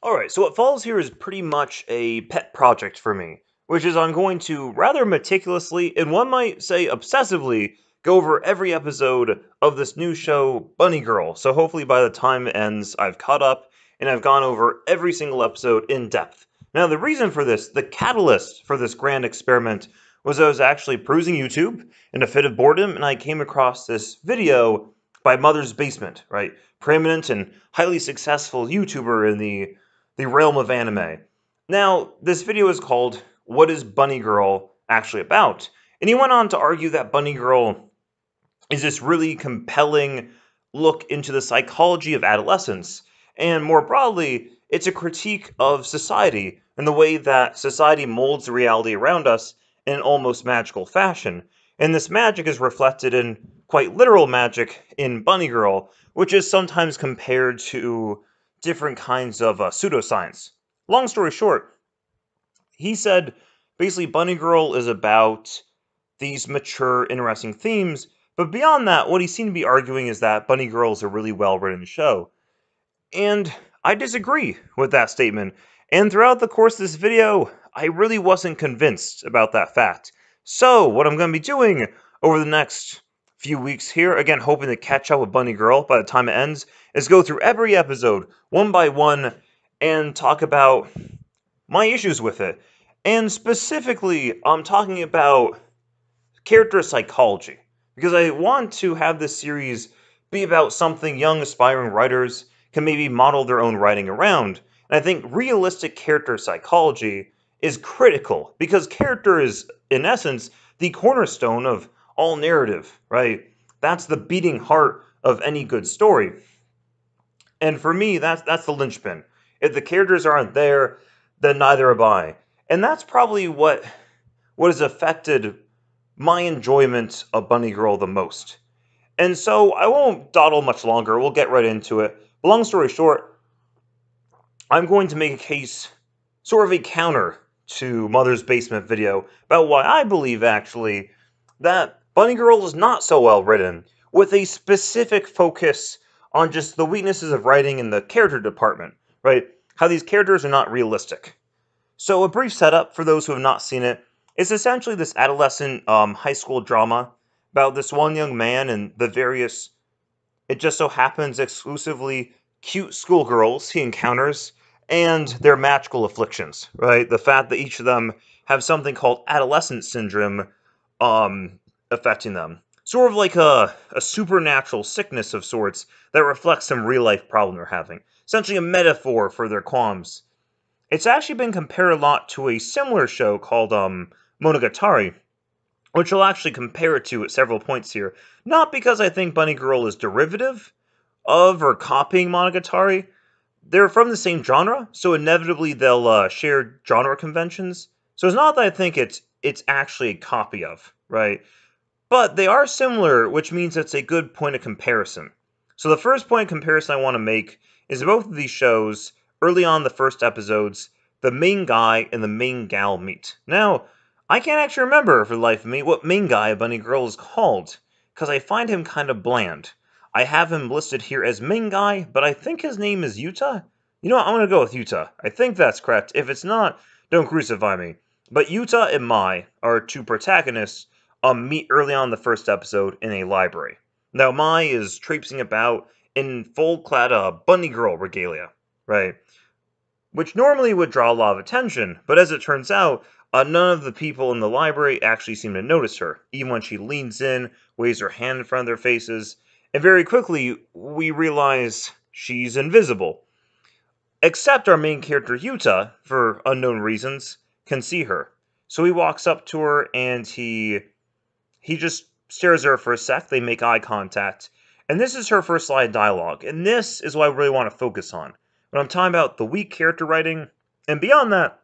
Alright, so what follows here is pretty much a pet project for me, which is I'm going to rather meticulously, and one might say obsessively, go over every episode of this new show, Bunny Girl. So hopefully by the time it ends, I've caught up and I've gone over every single episode in depth. Now, the reason for this, the catalyst for this grand experiment, was I was actually perusing YouTube in a fit of boredom, and I came across this video by Mother's Basement, right? Preeminent and highly successful YouTuber in the realm of anime. Now, this video is called What is Bunny Girl Actually About? And he went on to argue that Bunny Girl is this really compelling look into the psychology of adolescence. And more broadly, it's a critique of society and the way that society molds the reality around us in an almost magical fashion. And this magic is reflected in quite literal magic in Bunny Girl, which is sometimes compared to different kinds of pseudoscience. Long story short, he said basically Bunny Girl is about these mature, interesting themes, but beyond that, what he seemed to be arguing is that Bunny Girl is a really well written show. And I disagree with that statement. And throughout the course of this video, I really wasn't convinced about that fact. So, what I'm going to be doing over the next few weeks here, again, hoping to catch up with Bunny Girl by the time it ends, is go through every episode one by one and talk about my issues with it. And specifically, I'm talking about character psychology. Because I want to have this series be about something young, aspiring writers can maybe model their own writing around. And I think realistic character psychology is critical because character is, in essence, the cornerstone of all narrative, right? That's the beating heart of any good story. And for me, that's the linchpin. If the characters aren't there, then neither am I. And that's probably what has affected my enjoyment of Bunny Girl the most. And so I won't dawdle much longer. We'll get right into it. But long story short, I'm going to make a case, sort of a counter to Mother's Basement video, about why I believe, actually, that Bunny Girl is not so well written, with a specific focus on just the weaknesses of writing in the character department, right? How these characters are not realistic. So, a brief setup for those who have not seen it. It's essentially this adolescent high school drama about this one young man and the various, it just so happens, exclusively cute schoolgirls he encounters and their magical afflictions, right? The fact that each of them have something called adolescent syndrome affecting them. Sort of like a supernatural sickness of sorts that reflects some real life problem they're having. Essentially a metaphor for their qualms. It's actually been compared a lot to a similar show called Monogatari, which I'll actually compare it to at several points here. Not because I think Bunny Girl is derivative of or copying Monogatari. They're from the same genre, so inevitably they'll share genre conventions. So it's not that I think it's actually a copy of, right? But they are similar, which means it's a good point of comparison. So the first point of comparison I want to make is both of these shows, early on in the first episodes, the main guy and the main gal meet. Now, I can't actually remember for the life of me what main guy of Bunny Girl is called, because I find him kind of bland. I have him listed here as main guy, but I think his name is Yuta. You know what, I'm going to go with Yuta. I think that's correct. If it's not, don't crucify me. But Yuta and Mai are two protagonists meet early on in the first episode in a library. Now, Mai is traipsing about in full-clad Bunny Girl regalia, right? Which normally would draw a lot of attention, but as it turns out, none of the people in the library actually seem to notice her, even when she leans in, waves her hand in front of their faces, and very quickly we realize she's invisible. Except our main character Yuta, for unknown reasons, can see her. So he walks up to her and he just stares at her for a sec, they make eye contact, and this is her first line of dialogue, and this is what I really want to focus on. When I'm talking about the weak character writing, and beyond that,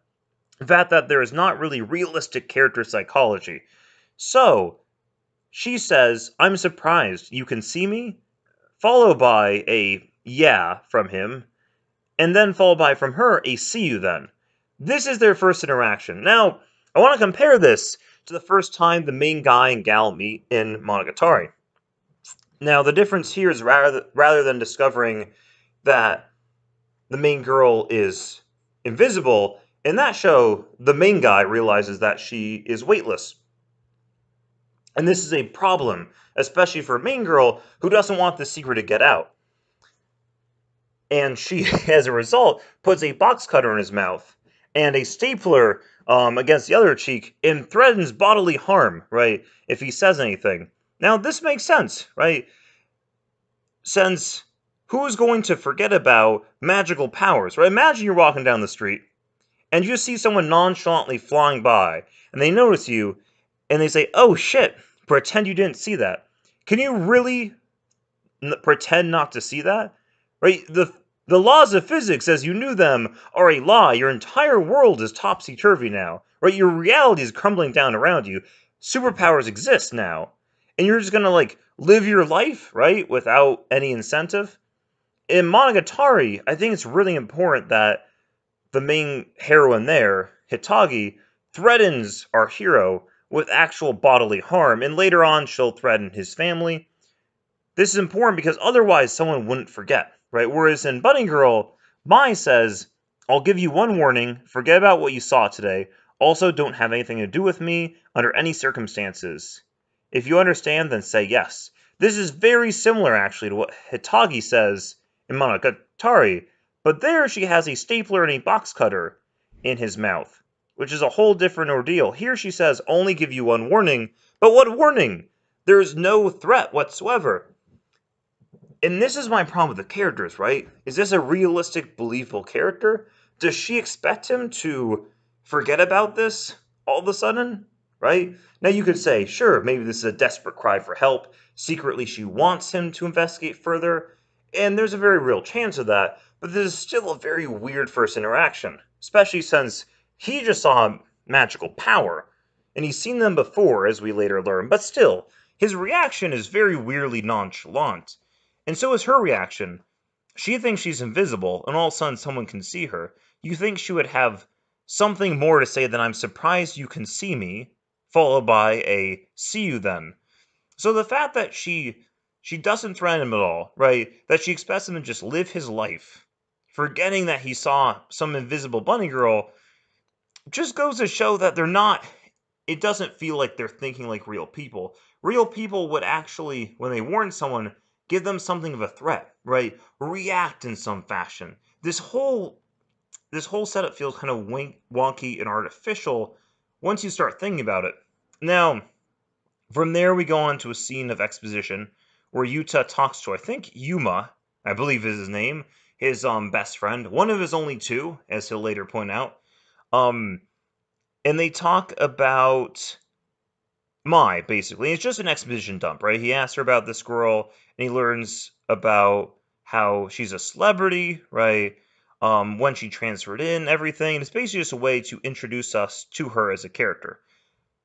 the fact that there is not really realistic character psychology. So, she says, "I'm surprised you can see me," followed by a "yeah" from him, and then followed by from her a "see you then." This is their first interaction. Now, I want to compare this to the first time the main guy and gal meet in Monogatari. Now, the difference here is rather than discovering that the main girl is invisible. In that show, the main guy realizes that she is weightless. And this is a problem, especially for a main girl who doesn't want the secret to get out. And she, as a result, puts a box cutter in his mouth and a stapler against the other cheek and threatens bodily harm, right, if he says anything. Now, this makes sense, right? Since who's going to forget about magical powers, right? Imagine you're walking down the street and you see someone nonchalantly flying by and they notice you and they say, "Oh shit," pretend you didn't see that. Can you really pretend not to see that? Right? The laws of physics, as you knew them, are a lie. Your entire world is topsy turvy now. Right? Your reality is crumbling down around you. Superpowers exist now, and you're just gonna like live your life right without any incentive. In Monogatari, I think it's really important that the main heroine there, Hitagi, threatens our hero with actual bodily harm, and later on she'll threaten his family. This is important because otherwise someone wouldn't forget, right? Whereas in Bunny Girl, Mai says, "I'll give you one warning, forget about what you saw today. Also, don't have anything to do with me under any circumstances. If you understand, then say yes." This is very similar, actually, to what Hitagi says in Monogatari, but there she has a stapler and a box cutter in his mouth, which is a whole different ordeal. Here she says, "Only give you one warning," but what warning? There's no threat whatsoever. And this is my problem with the characters, right? Is this a realistic, believable character? Does she expect him to forget about this all of a sudden? Right? Now you could say, sure, maybe this is a desperate cry for help. Secretly, she wants him to investigate further. And there's a very real chance of that. But this is still a very weird first interaction, especially since he just saw magical power. And he's seen them before, as we later learn. But still, his reaction is very weirdly nonchalant. And so is her reaction. She thinks she's invisible, and all of a sudden someone can see her. You think she would have something more to say than "I'm surprised you can see me," followed by a "see you then." So the fact that she doesn't threaten him at all, right? That she expects him to just live his life, forgetting that he saw some invisible bunny girl, just goes to show that they're not, it doesn't feel like they're thinking like real people. Real people would actually, when they warn someone, give them something of a threat, right? React in some fashion. This whole setup feels kind of wonky and artificial once you start thinking about it. Now, from there we go on to a scene of exposition where Yuta talks to, I think, Yuma, I believe is his name, his best friend, one of his only two, as he'll later point out. Um, and they talk about Mai, basically. It's just an exposition dump, right? He asks her about this girl, and he learns about how she's a celebrity, right? When she transferred in, everything. It's basically just a way to introduce us to her as a character.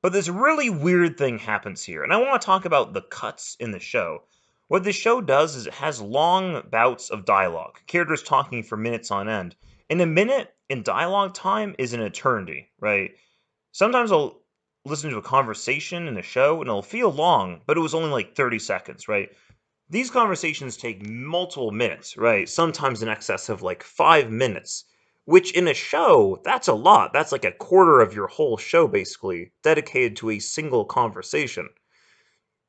But this really weird thing happens here, and I want to talk about the cuts in the show. What the show does is it has long bouts of dialogue, characters talking for minutes on end. And a minute in dialogue time is an eternity, right? Sometimes I'll listen to a conversation in a show and it'll feel long, but it was only like 30 seconds, right? These conversations take multiple minutes, right? Sometimes in excess of like 5 minutes, which in a show, that's a lot. That's like a quarter of your whole show, basically, dedicated to a single conversation.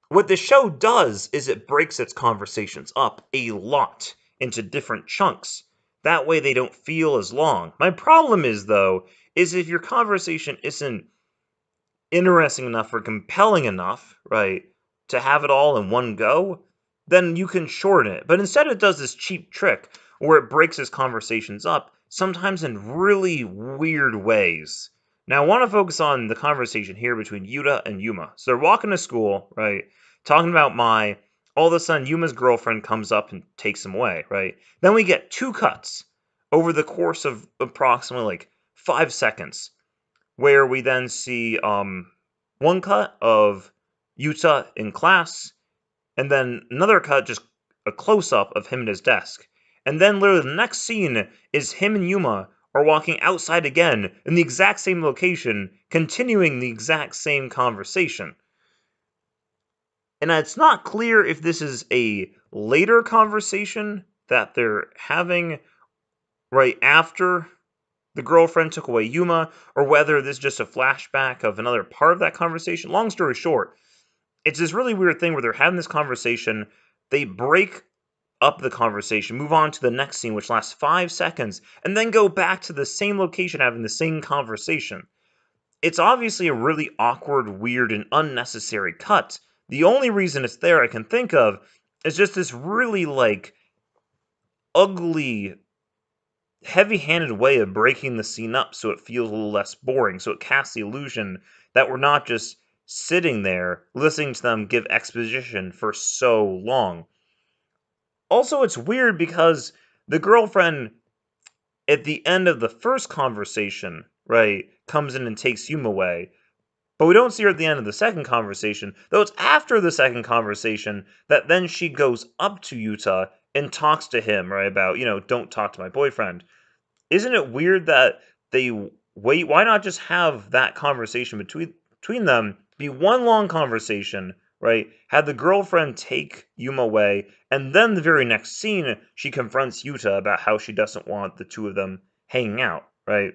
What the show does is it breaks its conversations up a lot into different chunks. That way they don't feel as long. My problem is, though, is if your conversation isn't interesting enough or compelling enough, right, to have it all in one go, then you can shorten it. But instead, it does this cheap trick where it breaks its conversations up, sometimes in really weird ways. Now, I want to focus on the conversation here between Yuta and Yuma. So they're walking to school, right, talking about Mai. All of a sudden, Yuma's girlfriend comes up and takes him away, right? Then we get two cuts over the course of approximately like 5 seconds where we then see one cut of Yuta in class, and then another cut, just a close up of him at his desk. And then literally the next scene is him and Yuma are walking outside again in the exact same location, continuing the exact same conversation. And it's not clear if this is a later conversation that they're having, right after the girlfriend took away Yuma, or whether this is just a flashback of another part of that conversation. Long story short, it's this really weird thing where they're having this conversation, they break up the conversation, move on to the next scene, which lasts 5 seconds, and then go back to the same location having the same conversation. It's obviously a really awkward, weird, and unnecessary cut. The only reason it's there I can think of is just this really, like, ugly, heavy handed way of breaking the scene up so it feels a little less boring, so it casts the illusion that we're not just sitting there listening to them give exposition for so long. Also, it's weird because the girlfriend at the end of the first conversation, right, comes in and takes Yuma away. But we don't see her at the end of the second conversation, though it's after the second conversation that then she goes up to Utah and talks to him, right, about, don't talk to my boyfriend. Isn't it weird that they wait? Why not just have that conversation between them be one long conversation, right? Have the girlfriend take Yuma away, and then the very next scene, she confronts Yuta about how she doesn't want the two of them hanging out, right?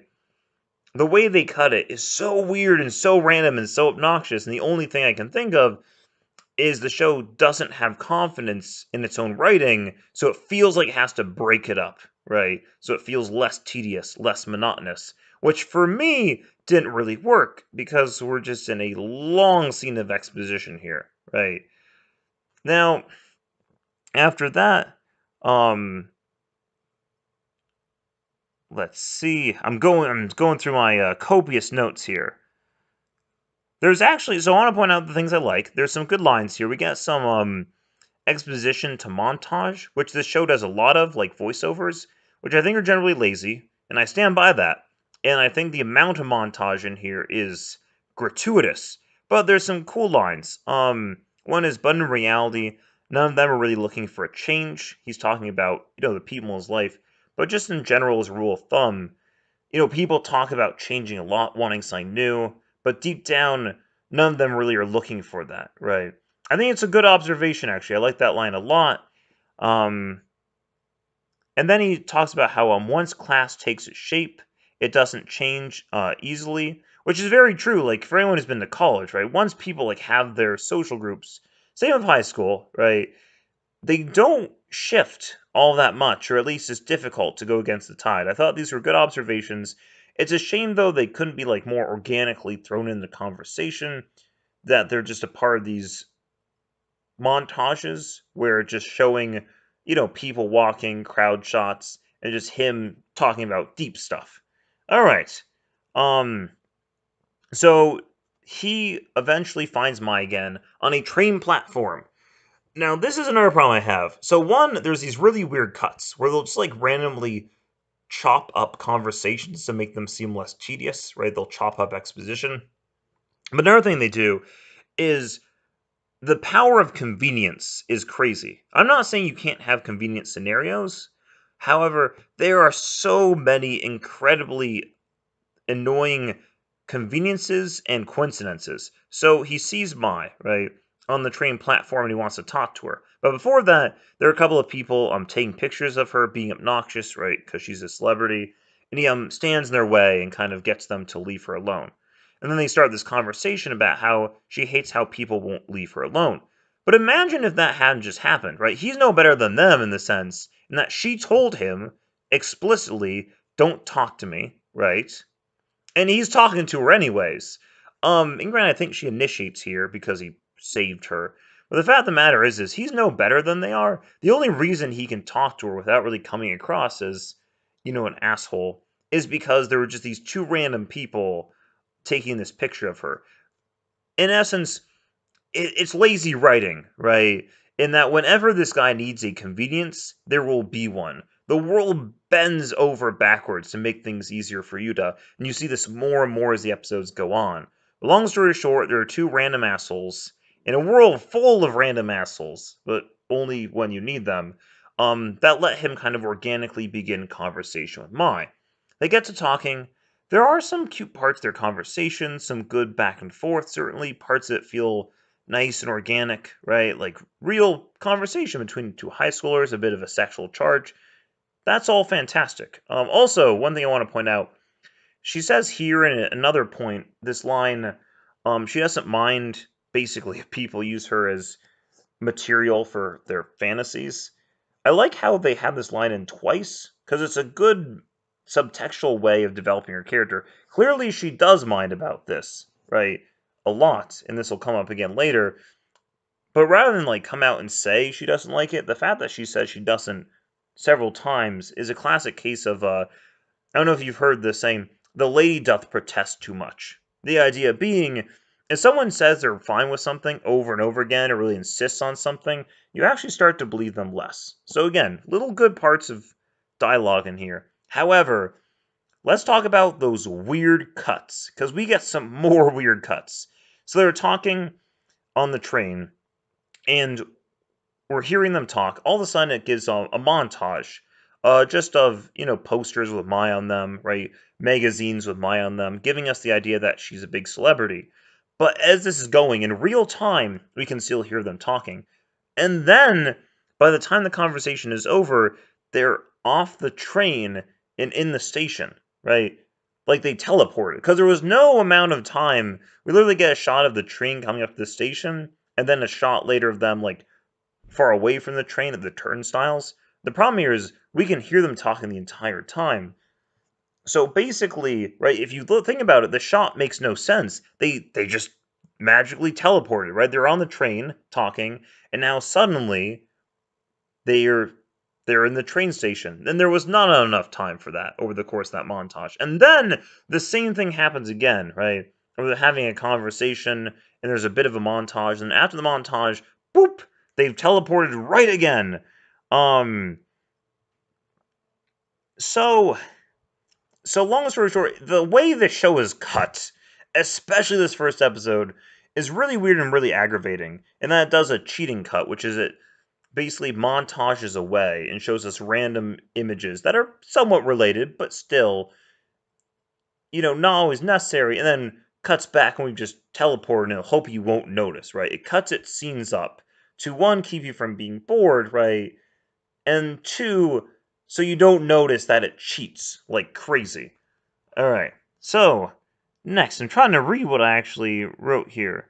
The way they cut it is so weird and so random and so obnoxious, and the only thing I can think of is the show doesn't have confidence in its own writing, so it feels like it has to break it up, right? So it feels less tedious, less monotonous, which for me didn't really work because we're just in a long scene of exposition here, right? Now, after that, um, let's see. I'm going through my copious notes here. There's actually, so I want to point out the things I like. There's some good lines here. We got some exposition to montage, which this show does a lot of, like voiceovers, which I think are generally lazy, and I stand by that. And I think the amount of montage in here is gratuitous, but there's some cool lines. One is, but in reality, none of them are really looking for a change. He's talking about, the people in his life, but just in general, as a rule of thumb, people talk about changing a lot, wanting something new, but deep down, none of them really are looking for that, right? I think it's a good observation, actually. I like that line a lot. Um, and then he talks about how once class takes its shape, it doesn't change easily, which is very true. Like for anyone who's been to college, right? Once people like have their social groups, same with high school, right? They don't shift all that much, or at least it's difficult to go against the tide. I thought these were good observations. It's a shame though they couldn't be like more organically thrown in the conversation. That they're just a part of these montages where it's just showing, people walking, crowd shots, and just him talking about deep stuff. All right. Um, so he eventually finds Mai again on a train platform. Now, this is another problem I have. So, one, there's these really weird cuts where they'll just like randomly chop up conversations to make them seem less tedious, right? They'll chop up exposition. But another thing they do is the power of convenience is crazy. I'm not saying you can't have convenient scenarios. However, there are so many incredibly annoying conveniences and coincidences. So he sees Mai, right, on the train platform and he wants to talk to her. But before that, there are a couple of people taking pictures of her being obnoxious, right, because she's a celebrity. And he stands in their way and kind of gets them to leave her alone. And then they start this conversation about how she hates how people won't leave her alone. But imagine if that hadn't just happened, right? He's no better than them in the sense in that she told him explicitly, don't talk to me, right? And he's talking to her anyways. And granted, I think she initiates here because he saved her. But the fact of the matter is he's no better than they are. The only reason he can talk to her without really coming across as, an asshole is because there were just these two random people taking this picture of her. In essence, it's lazy writing, right? In that whenever this guy needs a convenience, there will be one. The world bends over backwards to make things easier for Yuta, and you see this more and more as the episodes go on. But long story short, there are two random assholes in a world full of random assholes, but only when you need them, that let him kind of organically begin conversation with Mai. They get to talking. There are some cute parts of their conversation, some good back and forth, certainly, parts that feel nice and organic, right? Like real conversation between two high schoolers, a bit of a sexual charge. That's all fantastic. Also, one thing I want to point out, she says here in another point, this line, she doesn't mind basically if people use her as material for their fantasies. I like how they have this line in twice because it's a good subtextual way of developing her character. Clearly, she does mind about this, right? A lot, and this will come up again later. But rather than like come out and say she doesn't like it, the fact that she says she doesn't several times is a classic case of I don't know if you've heard the saying, the lady doth protest too much. The idea being, if someone says they're fine with something over and over again or really insists on something, you actually start to believe them less. So again, little good parts of dialogue in here. However, let's talk about those weird cuts, because we get some more weird cuts. So they're talking on the train, and we're hearing them talk. All of a sudden, it gives a montage, just of posters with Mai on them, right? Magazines with Mai on them, giving us the idea that she's a big celebrity. But as this is going in real time, we can still hear them talking. And then, by the time the conversation is over, they're off the train and in the station, right? Like they teleported. Because there was no amount of time. We literally get a shot of the train coming up to the station, and then a shot later of them, like, far away from the train at the turnstiles. The problem here is we can hear them talking the entire time. So basically, right, if you think about it, the shot makes no sense. They just magically teleported, right? They're on the train talking, and now suddenly they're they're in the train station. And there was not enough time for that over the course of that montage. And then the same thing happens again, right? We're having a conversation, and there's a bit of a montage, and after the montage, boop, they've teleported right again. Um, so so long story short, the way the show is cut, especially this first episode, is really weird and really aggravating. And that it does a cheating cut, which is it basically montages away and shows us random images that are somewhat related, but still, not always necessary, and then cuts back and we just teleport and hope you won't notice, right? It cuts its scenes up to one, keep you from being bored, right? And two, so you don't notice that it cheats like crazy. Alright, so next, I'm trying to read what I actually wrote here.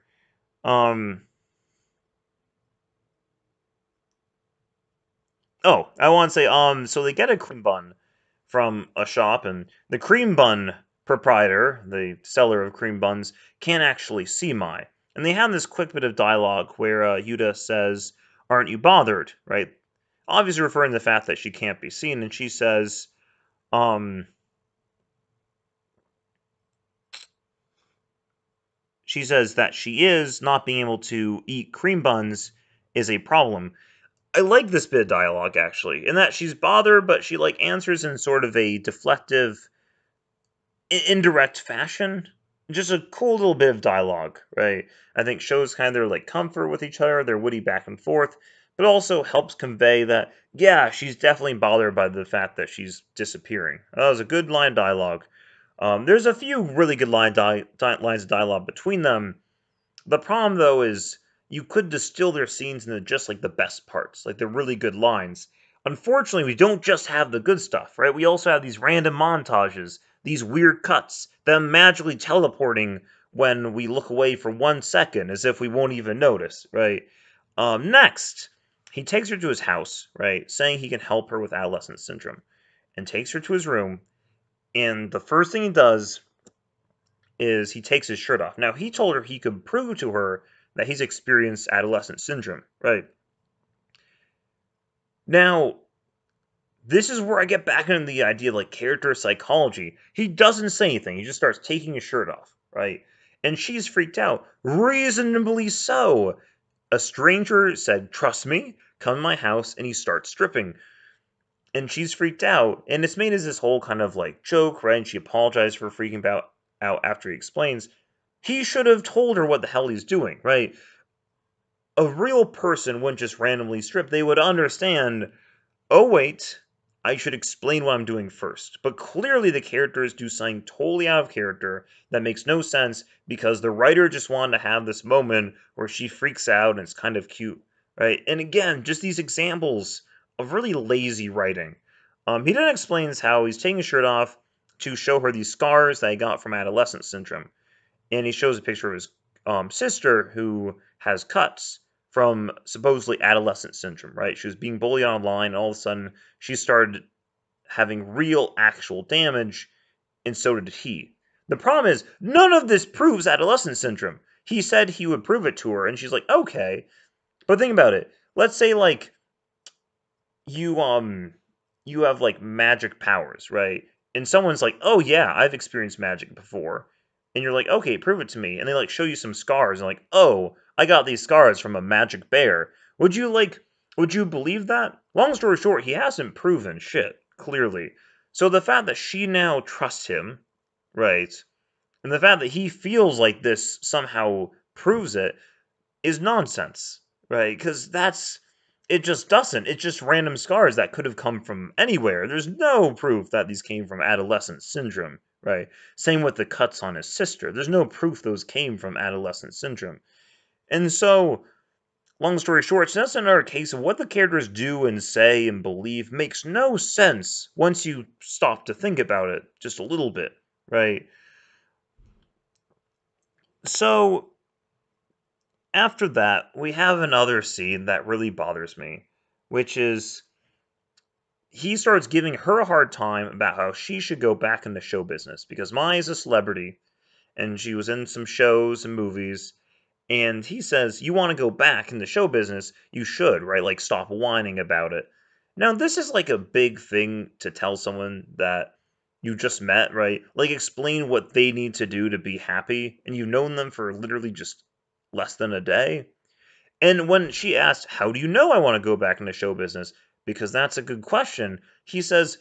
Oh, I want to say, so they get a cream bun from a shop, and the cream bun proprietor, the seller of cream buns, can't actually see Mai. And they have this quick bit of dialogue where Yuta says, "Aren't you bothered?" Right? Obviously referring to the fact that she can't be seen, and um, she says that she is not being able to eat cream buns is a problem. I like this bit of dialogue actually, in that she's bothered, but she like answers in sort of a deflective, indirect fashion. Just a cool little bit of dialogue, right? I think shows kind of their like comfort with each other, their witty back and forth, but also helps convey that yeah, she's definitely bothered by the fact that she's disappearing. That was a good line of dialogue. There's a few really good lines of dialogue between them. The problem, though, is you could distill their scenes into just like the best parts, like the really good lines. Unfortunately, we don't just have the good stuff, right? We also have these random montages, these weird cuts, them magically teleporting when we look away for 1 second as if we won't even notice, right? Next, he takes her to his house, right, saying he can help her with adolescent syndrome, and takes her to his room. And the first thing he does is he takes his shirt off. Now, he told her he could prove to her that he's experienced adolescent syndrome, right? Now, this is where I get back into the idea of like character psychology. He doesn't say anything, he just starts taking his shirt off, right? And she's freaked out, reasonably so. A stranger said, "Trust me, come to my house," and he starts stripping. And she's freaked out, and it's made as this whole kind of like joke, right? And she apologized for freaking out after he explains. He should have told her what the hell he's doing, right? A real person wouldn't just randomly strip. They would understand, oh, wait, I should explain what I'm doing first. But clearly, the characters do something totally out of character that makes no sense because the writer just wanted to have this moment where she freaks out and it's kind of cute, right? And again, just these examples of really lazy writing. He then explains how he's taking his shirt off to show her these scars that he got from adolescent syndrome, and he shows a picture of his sister who has cuts from supposedly adolescent syndrome. Right, she was being bullied online, and all of a sudden she started having real, actual damage, and so did he. The problem is, none of this proves adolescent syndrome. He said he would prove it to her, and she's like, okay. But think about it. Let's say, like, you you have like magic powers, right? And someone's like, "Oh yeah, I've experienced magic before." And you're like, "Okay, prove it to me." And they like show you some scars and like, "Oh, I got these scars from a magic bear." Would you believe that? Long story short, he hasn't proven shit, clearly. So the fact that she now trusts him, right? And the fact that he feels like this somehow proves it is nonsense, right? Because it just doesn't. It's just random scars that could have come from anywhere. There's no proof that these came from adolescent syndrome, right? Same with the cuts on his sister. There's no proof those came from adolescent syndrome. And so, long story short, so that's another case of what the characters do and say and believe makes no sense once you stop to think about it just a little bit, right? So, after that, we have another scene that really bothers me, which is he starts giving her a hard time about how she should go back into show business because Mai is a celebrity and she was in some shows and movies. And he says, "You want to go back into show business? You should, right? Like, stop whining about it." Now, this is like a big thing to tell someone that you just met, right? Like, explain what they need to do to be happy, and you've known them for literally just less than a day. And when she asked, "How do you know I want to go back into show business?" Because that's a good question, he says,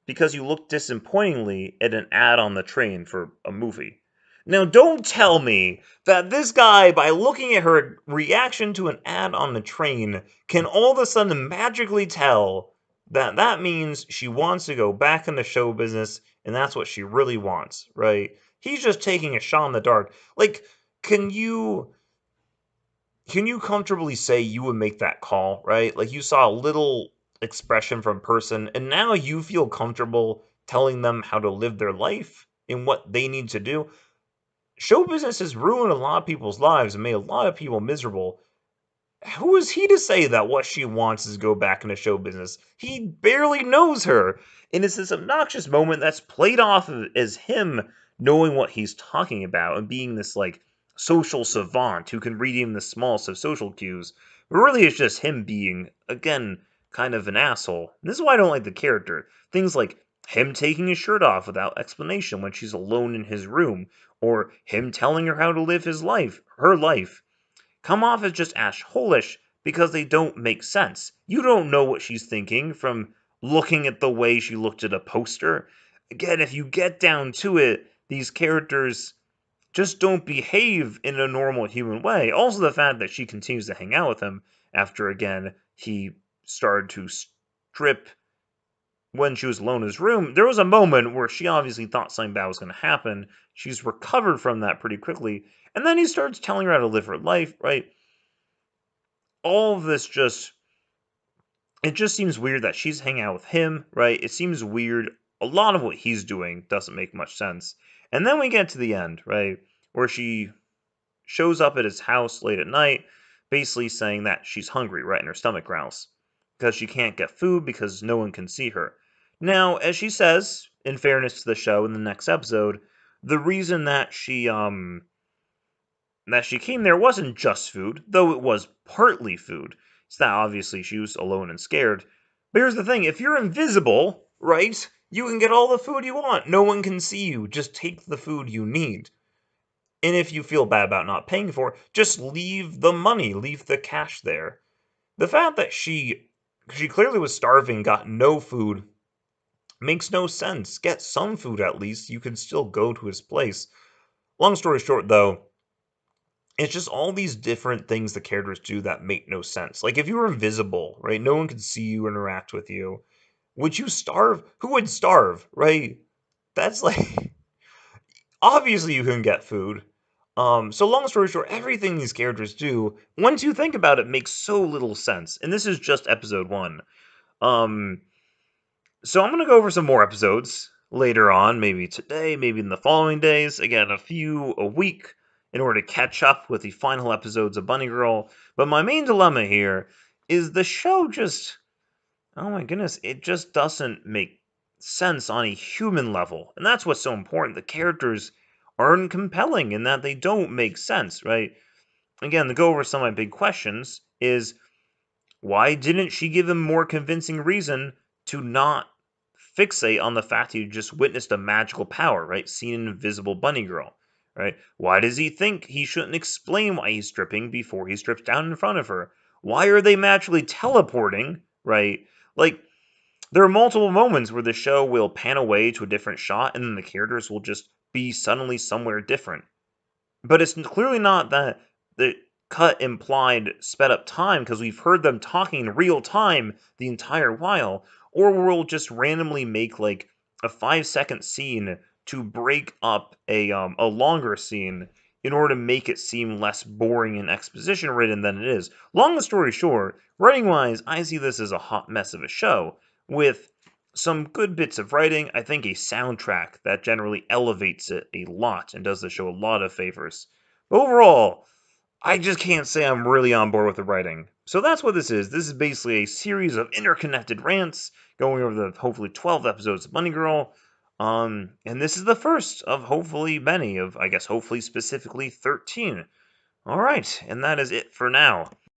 "Because you look disappointingly at an ad on the train for a movie." Now, don't tell me that this guy, by looking at her reaction to an ad on the train, can all of a sudden magically tell that that means she wants to go back into show business and that's what she really wants, right? He's just taking a shot in the dark. Like, can you comfortably say you would make that call, right? Like you saw a little expression from a person and now you feel comfortable telling them how to live their life and what they need to do. Show business has ruined a lot of people's lives and made a lot of people miserable. Who is he to say that what she wants is go back into show business? He barely knows her. And it's this obnoxious moment that's played off as him knowing what he's talking about and being this like social savant who can read even the smallest of social cues. But really it's just him being, again, kind of an asshole. And this is why I don't like the character. Things like him taking his shirt off without explanation when she's alone in his room, or him telling her how to live her life come off as just ash-holish because they don't make sense. You don't know what she's thinking from looking at the way she looked at a poster. Again, if you get down to it, these characters just don't behave in a normal human way. Also, the fact that she continues to hang out with him after, again, he started to strip when she was alone in his room. There was a moment where she obviously thought something bad was going to happen. She's recovered from that pretty quickly. And then he starts telling her how to live her life, right? All of this it just seems weird that she's hanging out with him, right? It seems weird. A lot of what he's doing doesn't make much sense. And then we get to the end, right? Where she shows up at his house late at night, basically saying that she's hungry, right? And her stomach growls because she can't get food because no one can see her. Now, as she says, in fairness to the show in the next episode, the reason that she came there wasn't just food, though it was partly food. It's that obviously she was alone and scared. But here's the thing, if you're invisible, right, you can get all the food you want. No one can see you. Just take the food you need. And if you feel bad about not paying for it, just leave the money, leave the cash there. The fact that she clearly was starving, got no food, makes no sense. Get some food at least. You can still go to his place. Long story short, though, it's just all these different things the characters do that make no sense. Like if you were invisible, right? No one could see you, interact with you. Would you starve? Who would starve, right? That's like obviously you can get food. So long story short, everything these characters do, once you think about it, makes so little sense. And this is just episode one. Um, So I'm gonna go over some more episodes later on, maybe today, maybe in the following days. Again, a few a week in order to catch up with the final episodes of Bunny Girl. But my main dilemma here is the show just, oh my goodness, it just doesn't make sense on a human level. And that's what's so important. The characters aren't compelling in that they don't make sense, right? Again, to go over some of my big questions is, why didn't she give him more convincing reason to not fixate on the fact he just witnessed a magical power, right? Seen an invisible bunny girl, right? Why does he think he shouldn't explain why he's stripping before he strips down in front of her? Why are they magically teleporting, right? Like, there are multiple moments where the show will pan away to a different shot and then the characters will just be suddenly somewhere different. But it's clearly not that the cut implied sped up time because we've heard them talking in real time the entire while, or we'll just randomly make like a 5 second scene to break up a longer scene in order to make it seem less boring and exposition ridden than it is. Long story short, writing wise, I see this as a hot mess of a show with some good bits of writing. I think a soundtrack that generally elevates it a lot and does the show a lot of favors. Overall, I just can't say I'm really on board with the writing. So that's what this is. This is basically a series of interconnected rants going over the hopefully 12 episodes of Bunny Girl. And this is the first of hopefully many of, I guess, hopefully specifically 13. All right, and that is it for now.